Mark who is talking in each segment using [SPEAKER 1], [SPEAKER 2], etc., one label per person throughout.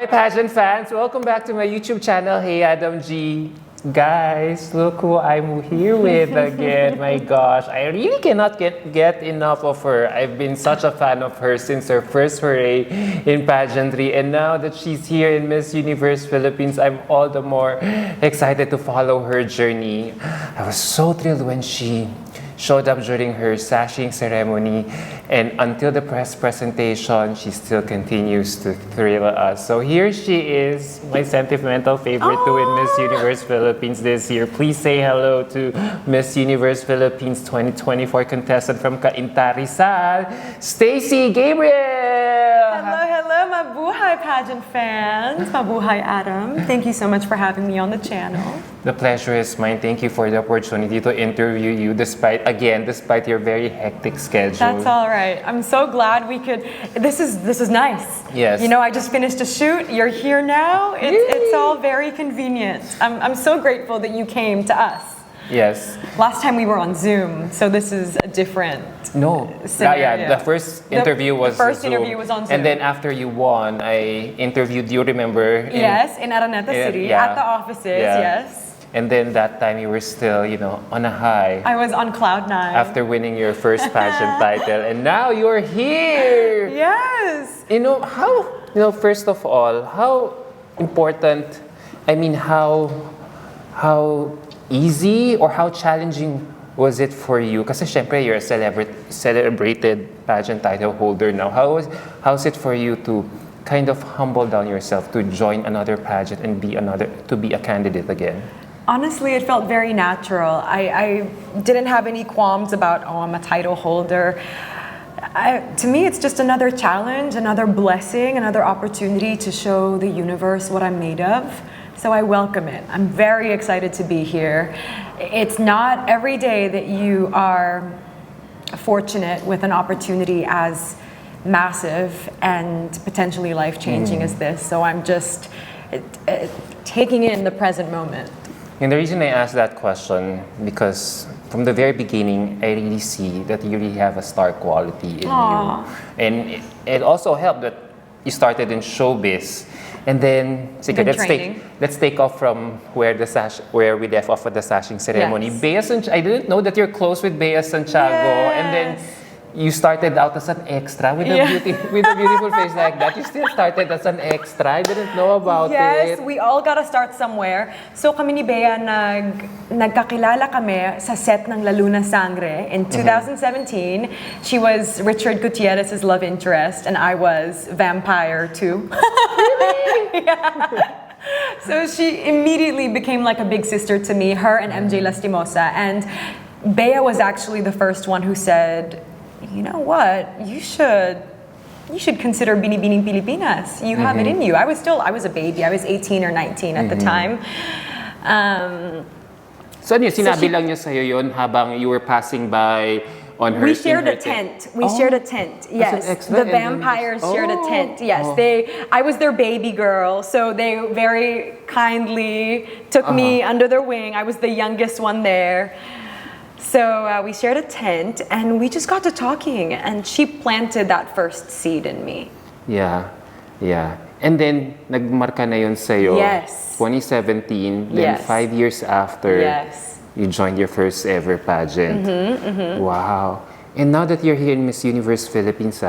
[SPEAKER 1] Hi pageant fans, welcome back to my YouTube channel. Hey Adam G. Guys, look who I'm here with again. My gosh, I really cannot get enough of her. I've been such a fan of her since her first foray in pageantry, and now that she's here in Miss Universe Philippines, I'm all the more excited to follow her journey. I was so thrilled when she showed up during her sashing ceremony, and until the press presentation, she still continues to thrill us. So here she is, my sentimental favorite to win Miss Universe Philippines this year. Please say hello to Miss Universe Philippines 2024 contestant from Cainta, Rizal, Stacey Gabriel!
[SPEAKER 2] Hello, mabuhay pageant fans. Mabuhay Adam. Thank you so much for having me on the channel.
[SPEAKER 1] The pleasure is mine. Thank you for the opportunity to interview you despite your very hectic schedule.
[SPEAKER 2] That's all right. I'm so glad we could. This is nice.
[SPEAKER 1] Yes.
[SPEAKER 2] You know, I just finished a shoot. You're here now. It's all very convenient. I'm so grateful that you came to us.
[SPEAKER 1] Yes.
[SPEAKER 2] Last time we were on Zoom, so this is a different scenario.
[SPEAKER 1] The first interview was Zoom.
[SPEAKER 2] Interview was on Zoom.
[SPEAKER 1] And then after you won, I interviewed you, remember?
[SPEAKER 2] Yes, in Araneta City, at the offices, yes.
[SPEAKER 1] And then that time you were still, on a high.
[SPEAKER 2] I was on cloud 9.
[SPEAKER 1] After winning your first pageant title. And now you're here!
[SPEAKER 2] Yes!
[SPEAKER 1] First of all, how important, how easy or how challenging was it for you? Kasi syempre, you're a celebrated pageant title holder now. How's it for you to kind of humble down yourself to join another pageant and to be a candidate again?
[SPEAKER 2] Honestly, it felt very natural. I didn't have any qualms about, I'm a title holder. To me, it's just another challenge, another blessing, another opportunity to show the universe what I'm made of. So I welcome it. I'm very excited to be here. It's not every day that you are fortunate with an opportunity as massive and potentially life-changing as this. So I'm just taking in the present moment.
[SPEAKER 1] And the reason I asked that question, because from the very beginning, I really see that you really have a star quality in you. And it also helped that you started in showbiz. And then, let's take off from where we left off at the sashing ceremony.
[SPEAKER 2] Yes.
[SPEAKER 1] I didn't know that you're close with Bea Santiago.
[SPEAKER 2] Yes.
[SPEAKER 1] And then you started out as an extra with a beautiful face like that. You still started as an extra. I didn't know about it.
[SPEAKER 2] Yes, we all gotta start somewhere. So kami ni Bea nagkakilala kami sa set ng La Luna Sangre in 2017. She was Richard Gutierrez's love interest and I was Vampire too. Really? Yeah. So she immediately became like a big sister to me, her and MJ Lastimosa. And Bea was actually the first one who said, you know what, you should consider Binibining Pilipinas. You have it in you. I was a baby. I was 18 or 19 at the time.
[SPEAKER 1] So sinabi lang niya sa'yo yun habang you were passing by on her?
[SPEAKER 2] We shared a tent. Shared a tent. Yes, the vampires shared a tent. Yes, I was their baby girl, so they very kindly took me under their wing. I was the youngest one there. So we shared a tent and we just got to talking and she planted that first seed in me. Yeah. And then, nagmarka na yun sa'yo. Yes.
[SPEAKER 1] 2017, then 5 years after, you joined your first ever pageant. Wow. And now that you're here in Miss Universe Philippines,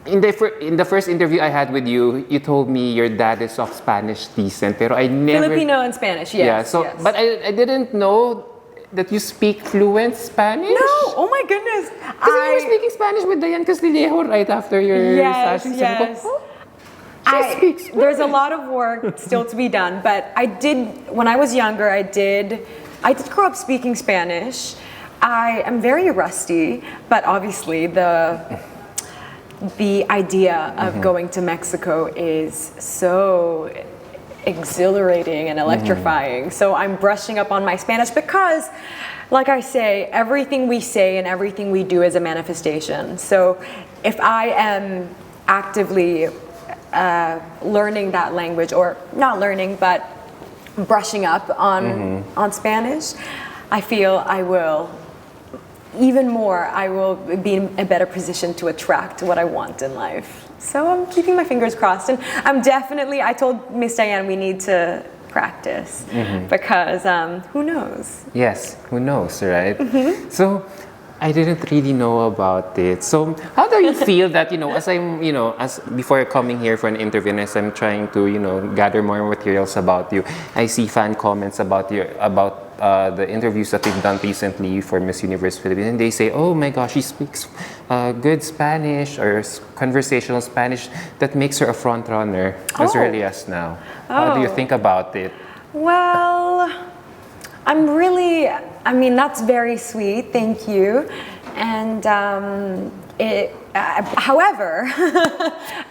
[SPEAKER 1] in the first interview I had with you, you told me your dad is of Spanish descent, pero I never...
[SPEAKER 2] Filipino and Spanish, yes.
[SPEAKER 1] Yeah, but I didn't know that you speak fluent Spanish?
[SPEAKER 2] No! Oh my goodness!
[SPEAKER 1] Because you were speaking Spanish with Diane Castillejo right after your sashing.
[SPEAKER 2] Yes. There's a lot of work still to be done, but when I was younger, I did grow up speaking Spanish. I am very rusty, but obviously the idea of going to Mexico is so exhilarating and electrifying. So I'm brushing up on my Spanish because, like I say, everything we say and everything we do is a manifestation. So if I am actively learning that language, or not learning, but brushing up on Spanish, I feel I will be in a better position to attract what I want in life. So I'm keeping my fingers crossed, and I told Miss Diane we need to practice because who knows?
[SPEAKER 1] Yes, who knows, right? So I didn't really know about it. So how do you feel that, as I'm, as before coming here for an interview and as I'm trying to, gather more materials about you, I see fan comments about the interviews that you've done recently for Miss Universe Philippines, and they say, oh my gosh, she speaks good Spanish or conversational Spanish that makes her a front runner as early as now. How do you think about it?
[SPEAKER 2] Well, that's very sweet, thank you. And however,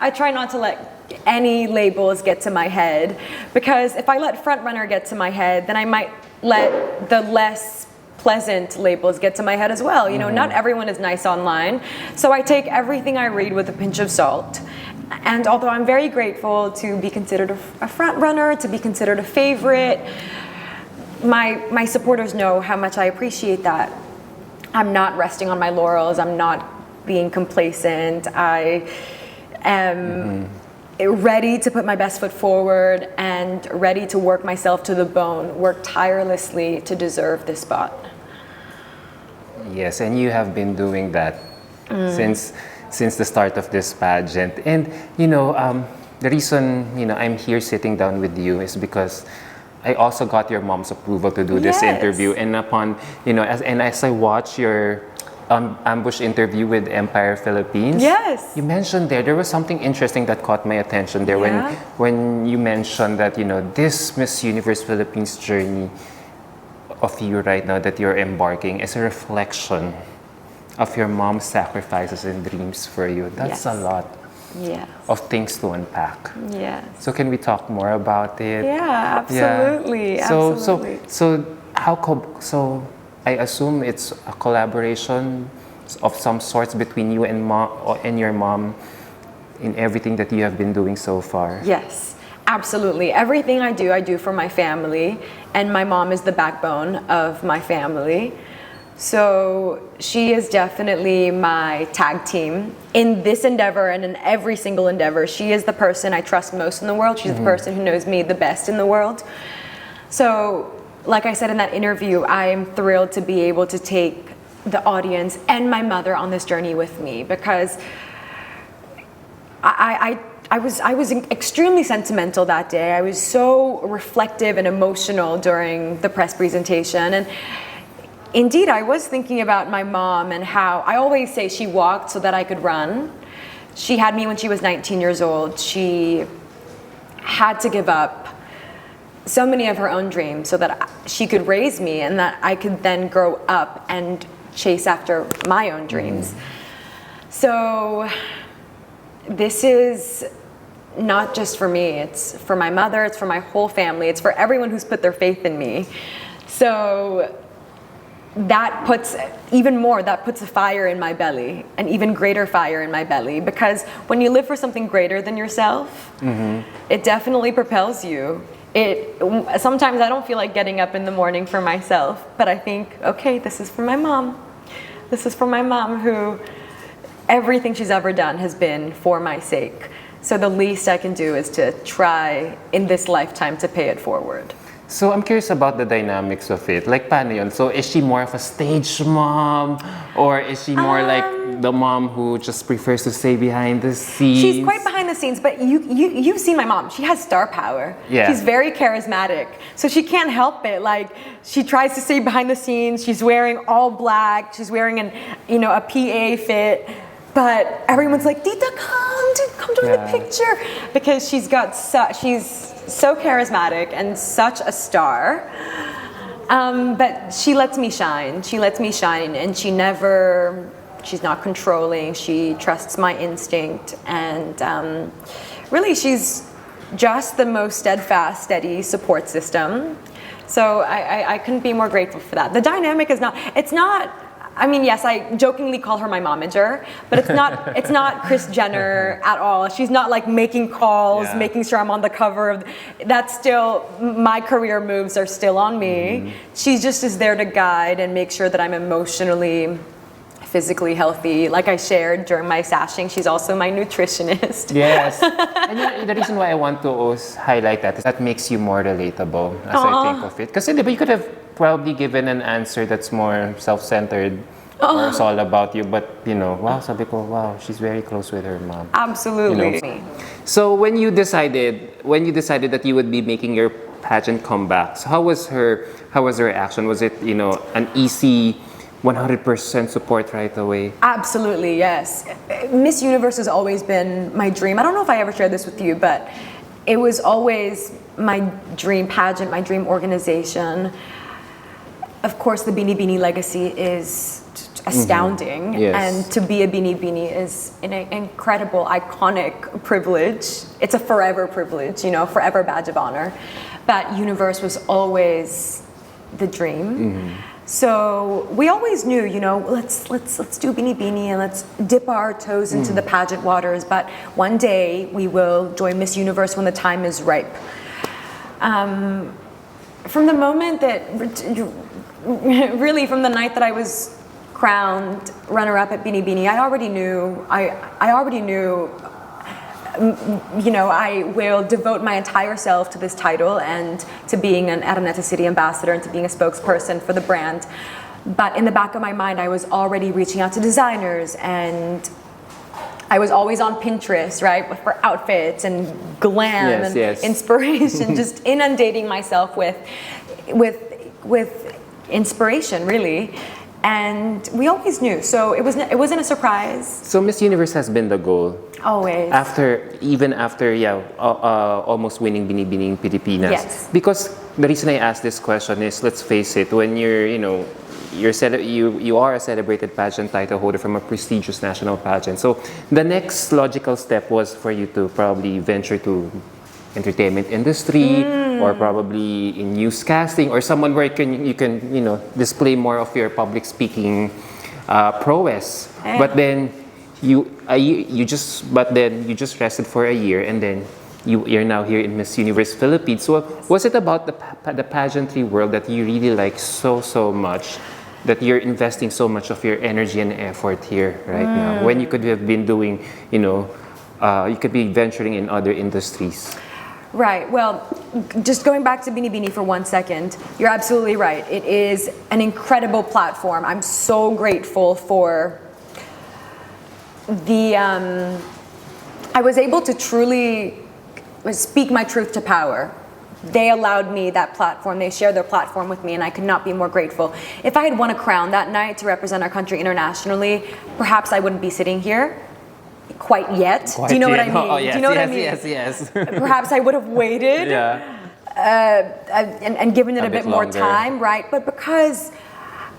[SPEAKER 2] I try not to let any labels get to my head, because if I let frontrunner get to my head, then I might let the less pleasant labels get to my head as well. Not everyone is nice online. So I take everything I read with a pinch of salt. And although I'm very grateful to be considered a front runner, to be considered a favorite, my supporters know how much I appreciate that. I'm not resting on my laurels. I'm not being complacent. I am ready to put my best foot forward and ready to work myself to the bone, work tirelessly to deserve this spot.
[SPEAKER 1] Yes, and you have been doing that since the start of this pageant. And the reason I'm here sitting down with you is because I also got your mom's approval to do this interview, and upon as I watch your ambush interview with Empire Philippines, you mentioned there was something interesting that caught my attention there when you mentioned that this Miss Universe Philippines journey of you right now that you're embarking is a reflection of your mom's sacrifices and dreams for you. That's a lot of things to unpack.
[SPEAKER 2] Yes.
[SPEAKER 1] So can we talk more about it?
[SPEAKER 2] Yeah, absolutely.
[SPEAKER 1] Yeah. So I assume it's a collaboration of some sorts between you and your mom in everything that you have been doing so far.
[SPEAKER 2] Yes, absolutely. Everything I do for my family, and my mom is the backbone of my family. So she is definitely my tag team in this endeavor and in every single endeavor. She is the person I trust most in the world. She's the person who knows me the best in the world. So, like I said in that interview, I am thrilled to be able to take the audience and my mother on this journey with me, because I was extremely sentimental that day. I was so reflective and emotional during the press presentation, and indeed, I was thinking about my mom and how I always say she walked so that I could run. She had me when she was 19 years old. She had to give up so many of her own dreams so that she could raise me and that I could then grow up and chase after my own dreams. So this is not just for me. It's for my mother. It's for my whole family. It's for everyone who's put their faith in me. So that puts a fire in my belly, an even greater fire in my belly, because when you live for something greater than yourself, it definitely propels you. Sometimes I don't feel like getting up in the morning for myself, but I think, okay, this is for my mom. This is for my mom, who everything she's ever done has been for my sake. So the least I can do is to try in this lifetime to pay it forward.
[SPEAKER 1] So I'm curious about the dynamics of it. Like, paano yun? So is she more of a stage mom, or is she more like the mom who just prefers to stay behind the scenes?
[SPEAKER 2] She's quite behind the scenes, but you've seen my mom. She has star power.
[SPEAKER 1] Yeah.
[SPEAKER 2] She's very charismatic, so she can't help it. Like, she tries to stay behind the scenes. She's wearing all black. She's wearing a PA fit. But everyone's like, Tita, come join the picture, because she's so charismatic and such a star. But she lets me shine. She lets me shine, and she's not controlling. She trusts my instinct, and really, she's just the most steadfast, steady support system. So I couldn't be more grateful for that. The dynamic is not. I mean, yes, I jokingly call her my momager, but it's not Kris Jenner at all. She's not like making calls, making sure I'm on the cover of. That's still, my career moves are still on me. She just is there to guide and make sure that I'm emotionally physically healthy. Like I shared during my sashing, she's also my nutritionist.
[SPEAKER 1] Yes. And the reason why I want to always highlight that is that makes you more relatable as I think of it. Because you could have probably given an answer that's more self-centered or it's all about you. But, wow, sabi ko, wow, she's very close with her mom.
[SPEAKER 2] Absolutely.
[SPEAKER 1] So when you decided that you would be making your pageant comeback, so how was her reaction? Was it, an easy 100% support right away?
[SPEAKER 2] Absolutely, yes. Miss Universe has always been my dream. I don't know if I ever shared this with you, but it was always my dream pageant, my dream organization. Of course, the Bini Bini legacy is astounding.
[SPEAKER 1] Yes.
[SPEAKER 2] And to be a Bini Bini is an incredible, iconic privilege. It's a forever privilege, forever badge of honor. But Universe was always the dream. So we always knew, let's do Bini Bini and let's dip our toes into the pageant waters. But one day we will join Miss Universe when the time is ripe. From the moment that, really from the night that I was crowned runner-up at Bini Bini, I already knew, I will devote my entire self to this title and to being an Araneta City ambassador and to being a spokesperson for the brand. But in the back of my mind, I was already reaching out to designers, and I was always on Pinterest, right, for outfits and glam and inspiration, just inundating myself with inspiration, really. And we always knew, so it wasn't a surprise.
[SPEAKER 1] So Miss Universe has been the goal.
[SPEAKER 2] Always.
[SPEAKER 1] Even after almost winning Bini Bini in Pilipinas.
[SPEAKER 2] Yes.
[SPEAKER 1] Because the reason I asked this question is, let's face it, when you are a celebrated pageant title holder from a prestigious national pageant. So the next logical step was for you to probably venture to entertainment industry or probably in newscasting or someone where you can display more of your public speaking prowess. But then you just rested for a year, and then you're now here in Miss Universe Philippines. So was it about the pageantry world that you really like so much, that you're investing so much of your energy and effort here right now, when you could have been doing, you could be venturing in other industries?
[SPEAKER 2] Right. Well, just going back to Bini Bini for 1 second, you're absolutely right. It is an incredible platform. I'm so grateful for I was able to truly speak my truth to power. They allowed me that platform. They shared their platform with me, and I could not be more grateful. If I had won a crown that night to represent our country internationally, perhaps I wouldn't be sitting here quite yet. Do you know what I mean?
[SPEAKER 1] Oh, yes,
[SPEAKER 2] Do you know what I mean?
[SPEAKER 1] Yes.
[SPEAKER 2] Perhaps I would have waited and given it a bit more time, right? But because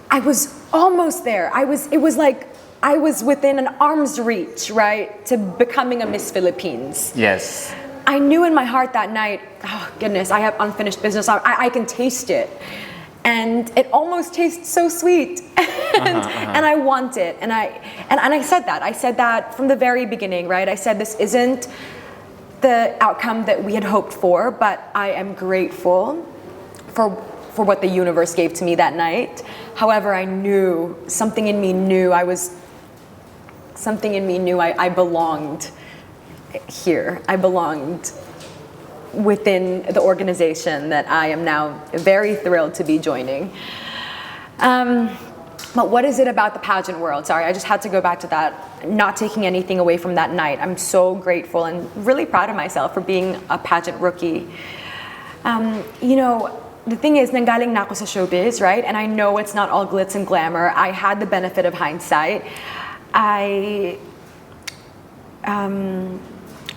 [SPEAKER 2] I was almost there, it was like I was within an arm's reach, right, to becoming a Miss Philippines.
[SPEAKER 1] Yes.
[SPEAKER 2] I knew in my heart that night, oh goodness, I have unfinished business. I can taste it. And it almost tastes so sweet. And I want it. And I said that. I said that from the very beginning, right? I said this isn't the outcome that we had hoped for, but I am grateful for what the universe gave to me that night. However, I knew, something in me knew I belonged here. I belonged within the organization that I am now very thrilled to be joining. But what is it about the pageant world? Sorry, I just had to go back to that, not taking anything away from that night. I'm so grateful and really proud of myself for being a pageant rookie. The thing is, nanggaling na ako sa showbiz, right? And I know it's not all glitz and glamour. I had the benefit of hindsight. I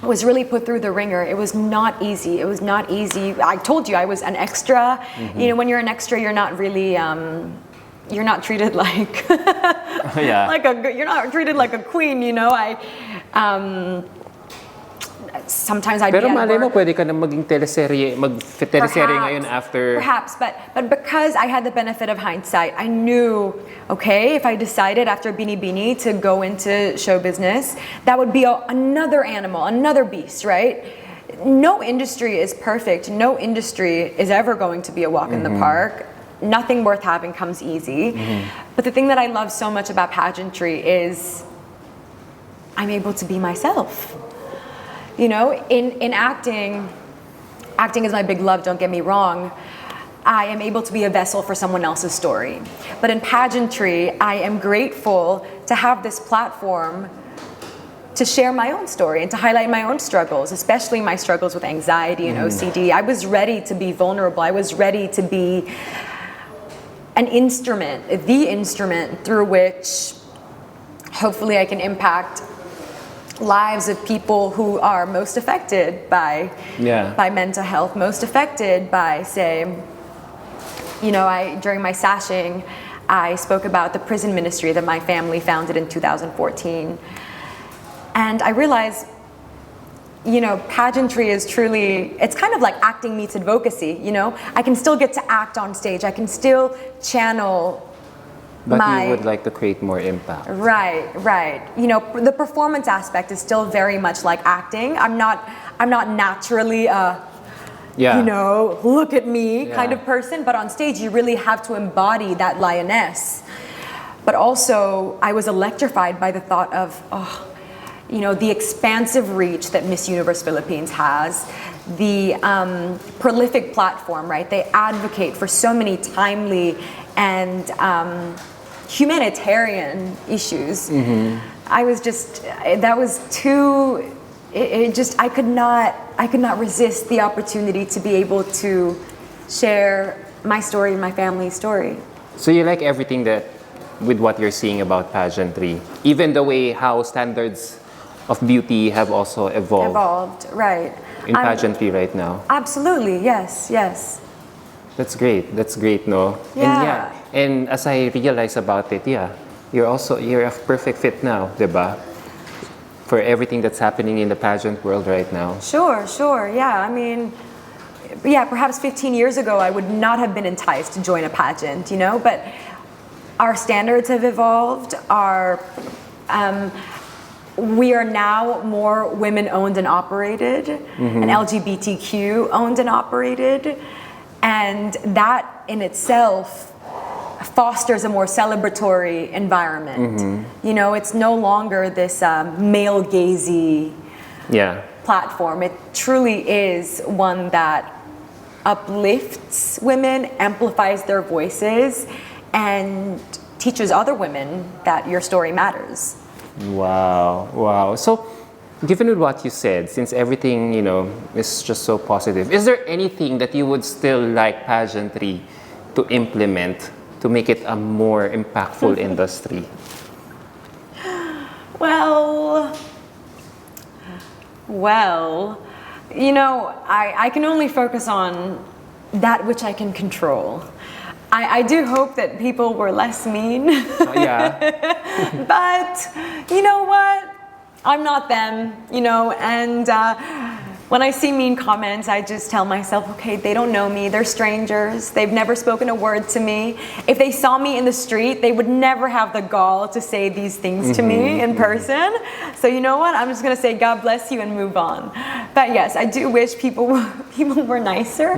[SPEAKER 2] was really put through the ringer. It was not easy. I told you I was an extra. When you're an extra, you're not really, you're not treated like, you're not treated like a queen, sometimes I'd
[SPEAKER 1] Pero
[SPEAKER 2] be at
[SPEAKER 1] malay mo,
[SPEAKER 2] work.
[SPEAKER 1] pwede ka na maging teleserye ngayon after.
[SPEAKER 2] Perhaps, but because I had the benefit of hindsight, I knew, okay, if I decided after Bini Bini to go into show business, that would be another animal, another beast, right? No industry is perfect. No industry is ever going to be a walk in the park. Nothing worth having comes easy. But the thing that I love so much about pageantry is I'm able to be myself. You know, in acting is my big love, don't get me wrong. I am able to be a vessel for someone else's story. But in pageantry, I am grateful to have this platform to share my own story and to highlight my own struggles, especially my struggles with anxiety and OCD. I was ready to be vulnerable. I was ready to be an instrument, the instrument through which hopefully I can impact lives of people who are most affected by mental health, most affected by, say, you know, during my sashing, I spoke about the prison ministry that my family founded in 2014. And I realized, you know, pageantry is truly, it's kind of like acting meets advocacy, you know? I can still get to act on stage. I can still channel
[SPEAKER 1] you would like to create more impact.
[SPEAKER 2] Right. You know, the performance aspect is still very much like acting. I'm not naturally you know, look at me kind of person, but on stage you really have to embody that lioness. But also, I was electrified by the thought of, you know, the expansive reach that Miss Universe Philippines has, the prolific platform, right? They advocate for so many timely and humanitarian issues. I was just, that was too, I could not resist the opportunity to be able to share my story and my family's story.
[SPEAKER 1] So you like everything with what you're seeing about pageantry, even the way how standards of beauty have also evolved,
[SPEAKER 2] right.
[SPEAKER 1] In pageantry right now.
[SPEAKER 2] Absolutely, yes.
[SPEAKER 1] That's great, no?
[SPEAKER 2] Yeah.
[SPEAKER 1] And as I realize about it, you're a perfect fit now, diba? For everything that's happening in the pageant world right now.
[SPEAKER 2] Sure, yeah. I mean, perhaps 15 years ago I would not have been enticed to join a pageant, you know, but our standards have evolved, we are now more women-owned and operated, and LGBTQ owned and operated, and that in itself fosters a more celebratory environment. You know, it's no longer this male-gazy platform. It truly is one that uplifts women, amplifies their voices, and teaches other women that your story matters.
[SPEAKER 1] Wow. So, given what you said, since everything, you know, is just so positive, is there anything that you would still like pageantry to implement to make it a more impactful industry?
[SPEAKER 2] Well, you know, I can only focus on that which I can control. I do hope that people were less mean. But you know what? I'm not them, you know, and when I see mean comments, I just tell myself, okay, they don't know me, they're strangers, they've never spoken a word to me. If they saw me in the street, they would never have the gall to say these things to me in person. So you know what? I'm just gonna say God bless you and move on. But yes, I do wish people were nicer.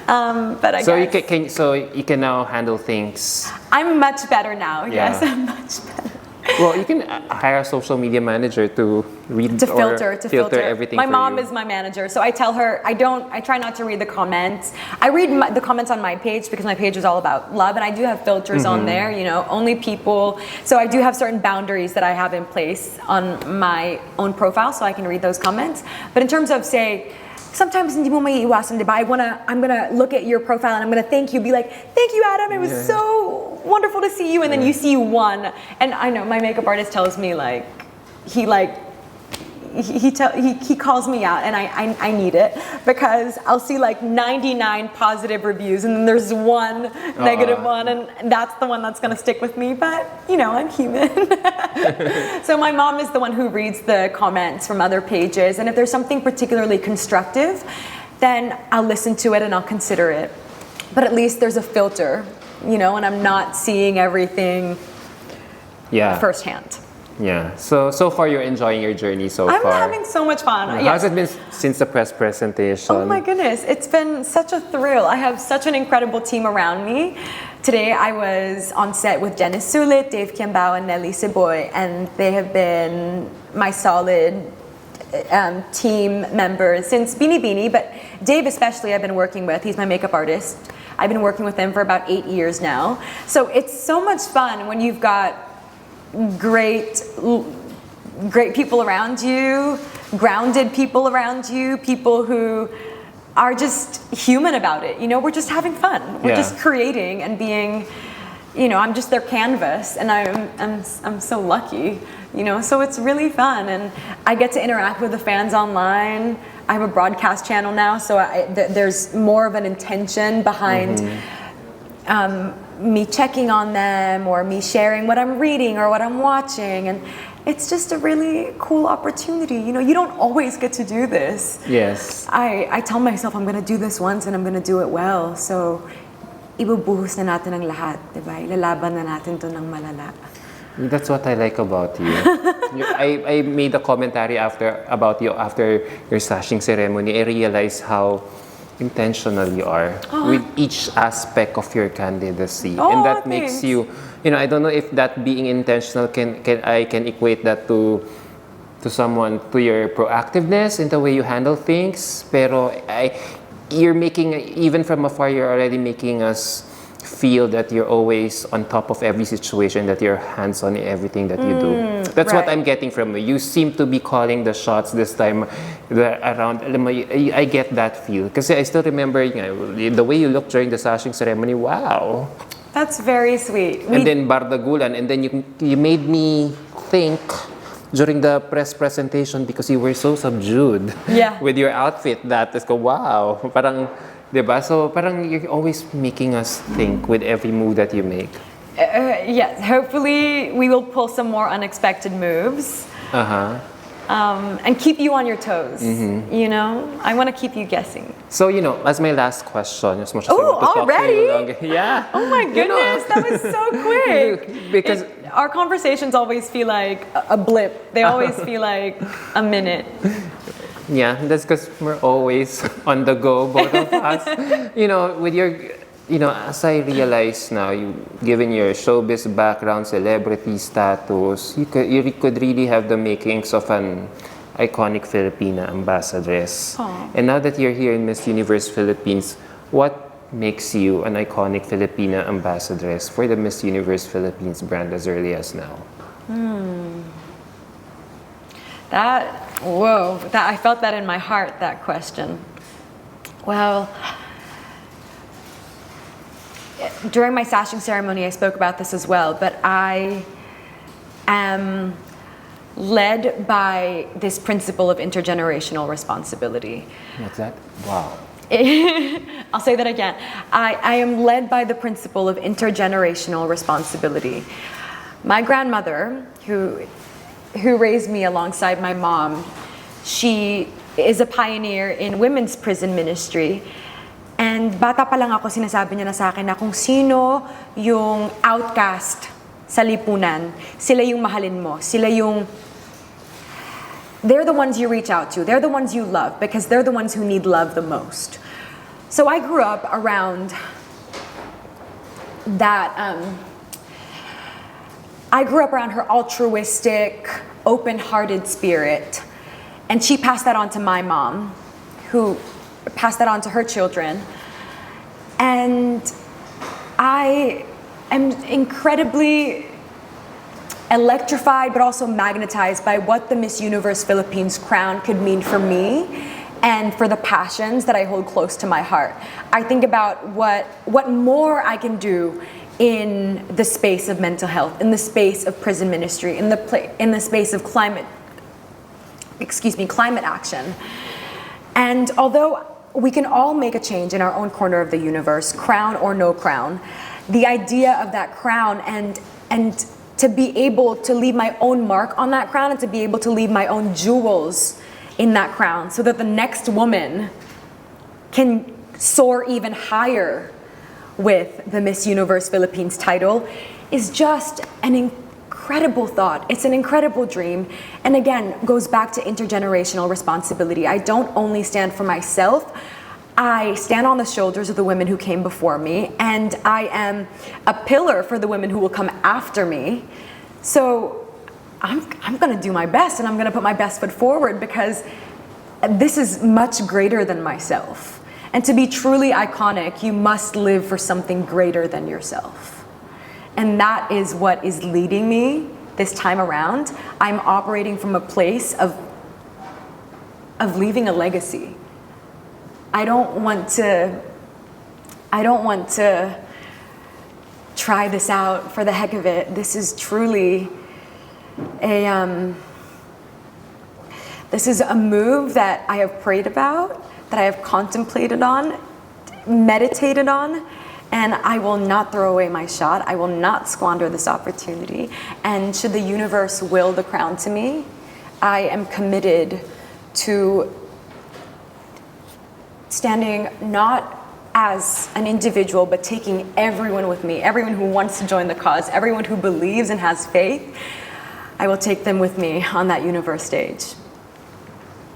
[SPEAKER 2] But I guess.
[SPEAKER 1] So you can now handle things.
[SPEAKER 2] I'm much better now. Yes, I'm much better.
[SPEAKER 1] Well, you can hire a social media manager to filter everything.
[SPEAKER 2] My mom is my manager, so I tell her I try not to read the comments. I read the comments on my page because my page is all about love, and I do have filters on there. You know, only people. So I do have certain boundaries that I have in place on my own profile, so I can read those comments. But in terms of, say, sometimes hindi mo maiiwasan, diba? I'm gonna look at your profile and I'm gonna thank you, be like, thank you, Adam, it was so wonderful to see you, and then you see one, and I know my makeup artist tells me he calls me out, and I need it, because I'll see like 99 positive reviews and then there's one negative one, and that's the one that's gonna stick with me. But you know, I'm human. So my mom is the one who reads the comments from other pages, and if there's something particularly constructive, then I'll listen to it and I'll consider it. But at least there's a filter, you know, and I'm not seeing everything firsthand.
[SPEAKER 1] Yeah. So far you're enjoying your journey so
[SPEAKER 2] I'm
[SPEAKER 1] far.
[SPEAKER 2] having so much fun.
[SPEAKER 1] How's
[SPEAKER 2] Yes.
[SPEAKER 1] it been since the press presentation?
[SPEAKER 2] Oh my goodness, it's been such a thrill. I have such an incredible team around me. Today I was on set with Janice Sulit, Dave Kiambao, and Nelly Siboy, and they have been my solid team members since Beanie Beanie, but Dave especially I've been working with. He's my makeup artist. I've been working with him for about 8 years now. So it's so much fun when you've got great people around you, grounded people around you, people who are just human about it. You know, we're just having fun. We're just creating and being, you know, I'm just their canvas, and I'm so lucky, you know. So it's really fun, and I get to interact with the fans online. I have a broadcast channel now, so there's more of an intention behind me checking on them or me sharing what I'm reading or what I'm watching, and it's just a really cool opportunity. You know, you don't always get to do this.
[SPEAKER 1] Yes.
[SPEAKER 2] I tell myself I'm gonna do this once and I'm gonna do it well. So, ibubuhos na natin ang lahat, diba? Ilalaban na natin to ng malala.
[SPEAKER 1] That's what I like about you. I made a commentary about you after your sashing ceremony. I realized how intentional you are with each aspect of your candidacy, and that makes you, you know, I don't know if that being intentional can equate that to someone, to your proactiveness in the way you handle things. Pero you're making, even from afar, you're already making us feel that you're always on top of every situation, that you're hands-on in everything that you do. That's what I'm getting from you. You seem to be calling the shots this time around. I get that feel. Because I still remember, you know, the way you looked during the sashing ceremony. Wow.
[SPEAKER 2] That's very sweet.
[SPEAKER 1] And then Bardagulan, and then you made me think during the press presentation because you were so subdued with your outfit that it's go, wow. Parang, diba? So parang you're always making us think with every move that you make.
[SPEAKER 2] Yes, hopefully we will pull some more unexpected moves. And keep you on your toes. You know, I want to keep you guessing.
[SPEAKER 1] So, you know, as my last question, as much as I
[SPEAKER 2] Oh,
[SPEAKER 1] want to talk
[SPEAKER 2] already?
[SPEAKER 1] to you longer, yeah.
[SPEAKER 2] Oh my goodness, that was so quick.
[SPEAKER 1] Because
[SPEAKER 2] our conversations always feel like a blip. They always feel like a minute.
[SPEAKER 1] yeah, that's because we're always on the go, both of us. You know, with your, you know, as I realize now, given your showbiz background, celebrity status, you could really have the makings of an iconic Filipina ambassadress.
[SPEAKER 2] Aww.
[SPEAKER 1] And now that you're here in Miss Universe Philippines, what makes you an iconic Filipina ambassadress for the Miss Universe Philippines brand as early as now?
[SPEAKER 2] I felt that in my heart, that question. Well, during my sashing ceremony, I spoke about this as well, but I am led by this principle of intergenerational responsibility.
[SPEAKER 1] What's that? Wow.
[SPEAKER 2] I'll say that again. I am led by the principle of intergenerational responsibility. My grandmother, who raised me alongside my mom, she is a pioneer in women's prison ministry. And bata pa lang ako, sinasabi niya na sa akin na kung sino yung outcast sa lipunan, sila yung mahalin mo. They're the ones you reach out to. They're the ones you love because they're the ones who need love the most. So I grew up around that. I grew up around her altruistic, open-hearted spirit. And she passed that on to my mom, who passed that on to her children. And I am incredibly electrified but also magnetized by what the Miss Universe Philippines crown could mean for me and for the passions that I hold close to my heart. I think about what more I can do in the space of mental health, in the space of prison ministry, in the space of climate action. And although we can all make a change in our own corner of the universe, crown or no crown, the idea of that crown and to be able to leave my own mark on that crown and to be able to leave my own jewels in that crown so that the next woman can soar even higher with the Miss Universe Philippines title is just an incredible thought. It's an incredible dream. And again, goes back to intergenerational responsibility. I don't only stand for myself, I stand on the shoulders of the women who came before me, and I am a pillar for the women who will come after me. So I'm gonna do my best, and I'm gonna put my best foot forward, because this is much greater than myself. And to be truly iconic, you must live for something greater than yourself. And that is what is leading me this time around. I'm operating from a place of leaving a legacy. I don't want to try this out for the heck of it. This is truly this is a move that I have prayed about, that I have contemplated on, meditated on, and I will not throw away my shot. I will not squander this opportunity. And should the universe will the crown to me, I am committed to standing not as an individual, but taking everyone with me, everyone who wants to join the cause, everyone who believes and has faith. I will take them with me on that universe stage.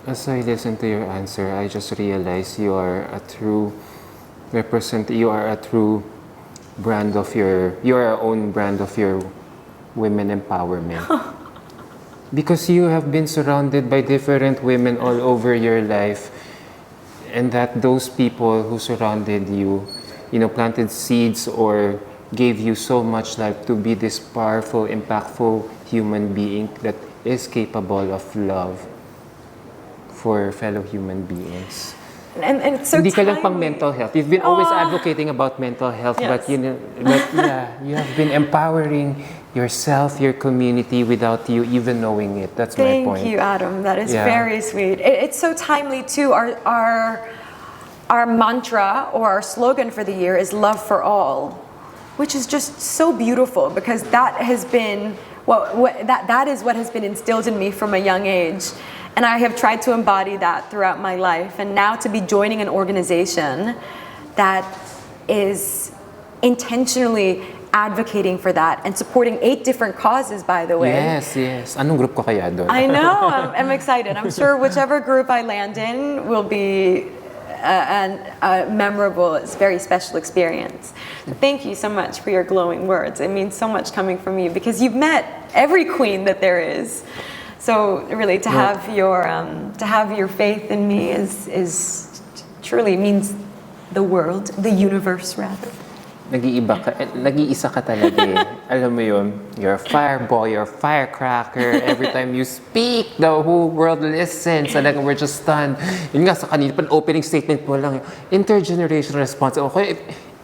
[SPEAKER 1] As I listen to your answer, I just realized you are a true brand of your own brand of your women empowerment. Because you have been surrounded by different women all over your life, and that those people who surrounded you, planted seeds or gave you so much life to be this powerful, impactful human being that is capable of love for fellow human beings.
[SPEAKER 2] And it's so
[SPEAKER 1] Hindi ka lang
[SPEAKER 2] timely.
[SPEAKER 1] pang mental health. You've been always advocating about mental health,
[SPEAKER 2] Yes.
[SPEAKER 1] but you have been empowering yourself, your community, without you even knowing it. That's my point.
[SPEAKER 2] Thank you, Adam. That is
[SPEAKER 1] Yeah.
[SPEAKER 2] very sweet. It's so timely too. Our mantra or our slogan for the year is love for all, which is just so beautiful, because that has been that is what has been instilled in me from a young age. And I have tried to embody that throughout my life. And now to be joining an organization that is intentionally advocating for that and supporting 8 different causes, by the way.
[SPEAKER 1] Yes. Anong group ko kaya doon?
[SPEAKER 2] I know, I'm excited. I'm sure whichever group I land in will be a memorable, it's a very special experience. So thank you so much for your glowing words. It means so much coming from you, because you've met every queen that there is. So really, to have your faith in me is truly means the world, the universe rather.
[SPEAKER 1] Nag-iisa ka talaga eh. Alam mo yun, you're a fireboy, you're a firecracker. Every time you speak, the whole world listens. Talagang we're just stunned. Yun nga, sa kanina, opening statement mo lang, intergenerational response. Okay,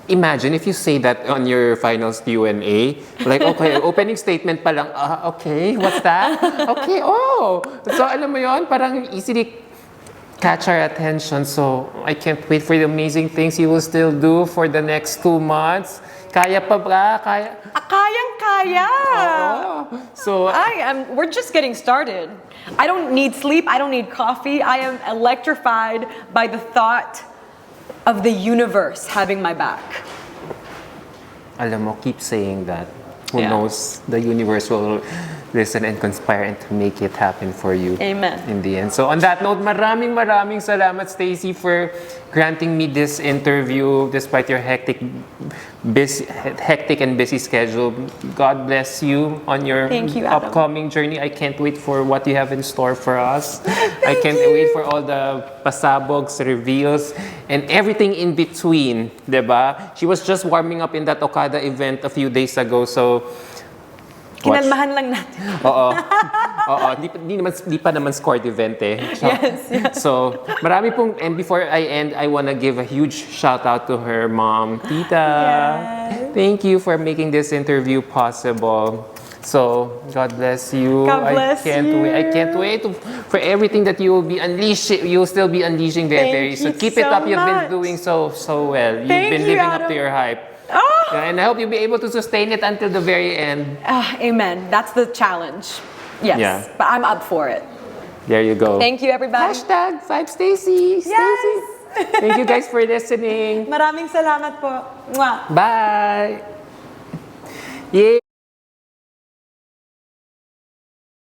[SPEAKER 1] imagine if you say that on your finals Q&A. Like, okay, opening statement pa lang, okay, what's that? Okay, oh! So alam mo yun, parang easily catch our attention. So I can't wait for the amazing things you will still do for the next 2 months. Kaya pa ba? Kaya?
[SPEAKER 2] Kayang-kaya!
[SPEAKER 1] So
[SPEAKER 2] We're just getting started. I don't need sleep, I don't need coffee. I am electrified by the thought of the universe having my back.
[SPEAKER 1] alam mo, keep saying that. Who
[SPEAKER 2] Yeah.
[SPEAKER 1] knows, the universe will listen and conspire and to make it happen for you.
[SPEAKER 2] Amen.
[SPEAKER 1] In the end. So on that note, maraming salamat, Stacey, for granting me this interview despite your hectic and busy schedule. God bless you on your
[SPEAKER 2] Thank you, Adam.
[SPEAKER 1] upcoming journey. I can't wait for what you have in store for us. I can't wait for all the pasabogs, reveals, and everything in between, diba? She was just warming up in that Okada event a few days ago, so
[SPEAKER 2] Kinalmahan lang natin.
[SPEAKER 1] Oo. Di pa naman scored event eh.
[SPEAKER 2] Yes.
[SPEAKER 1] So, marami pong, and before I end, I wanna give a huge shout out to her mom, Tita.
[SPEAKER 2] Yes.
[SPEAKER 1] Thank you for making this interview possible. So, God bless you.
[SPEAKER 2] God bless you.
[SPEAKER 1] I can't wait for everything that you will be unleashing. You will still be unleashing very
[SPEAKER 2] Thank
[SPEAKER 1] soon.
[SPEAKER 2] you
[SPEAKER 1] Keep it
[SPEAKER 2] so
[SPEAKER 1] up. You've been
[SPEAKER 2] much.
[SPEAKER 1] doing so well. You've
[SPEAKER 2] Thank
[SPEAKER 1] been
[SPEAKER 2] you,
[SPEAKER 1] living up to
[SPEAKER 2] Adam.
[SPEAKER 1] your hype.
[SPEAKER 2] Oh!
[SPEAKER 1] And I hope you'll be able to sustain it until the very end.
[SPEAKER 2] Amen. That's the challenge. Yes.
[SPEAKER 1] Yeah.
[SPEAKER 2] But I'm up for it.
[SPEAKER 1] There you go.
[SPEAKER 2] Thank you, everybody.
[SPEAKER 1] Hashtag 5Stacey.
[SPEAKER 2] Yes.
[SPEAKER 1] Thank you guys for listening.
[SPEAKER 2] Maraming salamat po. Mwah.
[SPEAKER 1] Bye. Yeah.